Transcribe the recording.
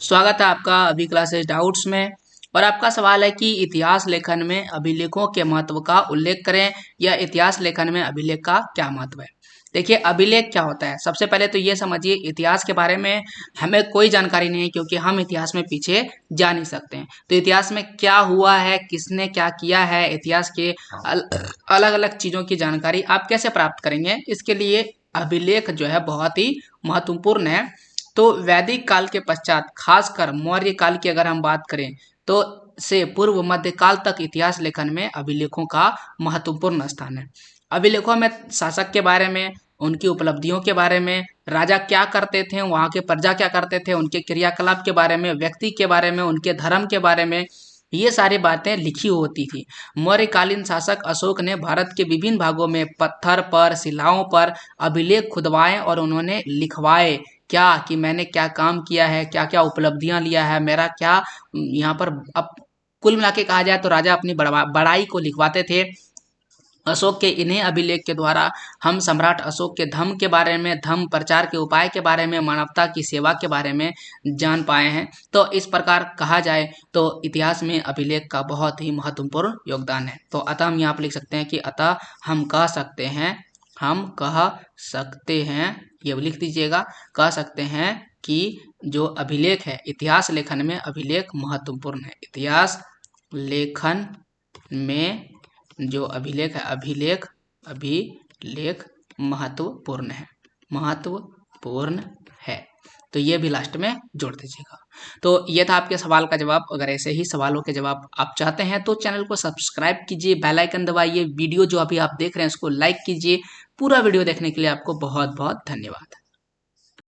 स्वागत है आपका अभी क्लासेस डाउट्स में। और आपका सवाल है कि इतिहास लेखन में अभिलेखों के महत्व का उल्लेख करें या इतिहास लेखन में अभिलेख का क्या महत्व है। देखिए, अभिलेख क्या होता है। सबसे पहले तो ये समझिए, इतिहास के बारे में हमें कोई जानकारी नहीं है क्योंकि हम इतिहास में पीछे जा नहीं सकते हैं। तो इतिहास में क्या हुआ है, किसने क्या किया है, इतिहास के अलग अलग चीज़ों की जानकारी आप कैसे प्राप्त करेंगे, इसके लिए अभिलेख जो है बहुत ही महत्वपूर्ण है। तो वैदिक काल के पश्चात, खासकर मौर्य काल की अगर हम बात करें तो से पूर्व मध्यकाल तक इतिहास लेखन में अभिलेखों का महत्वपूर्ण स्थान है। अभिलेखों में शासक के बारे में, उनकी उपलब्धियों के बारे में, राजा क्या करते थे, वहाँ के प्रजा क्या करते थे, उनके क्रियाकलाप के बारे में, व्यक्ति के बारे में, उनके धर्म के बारे में, ये सारी बातें लिखी होती थी। मौर्यकालीन शासक अशोक ने भारत के विभिन्न भागों में पत्थर पर, शिलाओं पर अभिलेख खुदवाए और उन्होंने लिखवाए क्या कि मैंने क्या काम किया है, क्या क्या उपलब्धियां लिया है, मेरा क्या यहाँ पर। अब कुल मिला के कहा जाए तो राजा अपनी बड़ाई को लिखवाते थे। अशोक के इन्हीं अभिलेख के द्वारा हम सम्राट अशोक के धम्म के बारे में, धम्म प्रचार के उपाय के बारे में, मानवता की सेवा के बारे में जान पाए हैं। तो इस प्रकार कहा जाए तो इतिहास में अभिलेख का बहुत ही महत्वपूर्ण योगदान है। तो अतः हम यहाँ पर लिख सकते हैं कि अतः हम कह सकते हैं, हम कह सकते हैं, ये लिख दीजिएगा, कह सकते हैं कि जो अभिलेख है, इतिहास लेखन में अभिलेख महत्वपूर्ण है। इतिहास लेखन में जो अभिलेख है, अभिलेख महत्वपूर्ण है, महत्वपूर्ण है। तो ये भी लास्ट में जोड़ दीजिएगा। तो ये था आपके सवाल का जवाब। अगर ऐसे ही सवालों के जवाब आप चाहते हैं तो चैनल को सब्सक्राइब कीजिए, बेल आइकन दबाइए, वीडियो जो अभी आप देख रहे हैं उसको लाइक कीजिए। पूरा वीडियो देखने के लिए आपको बहुत बहुत धन्यवाद।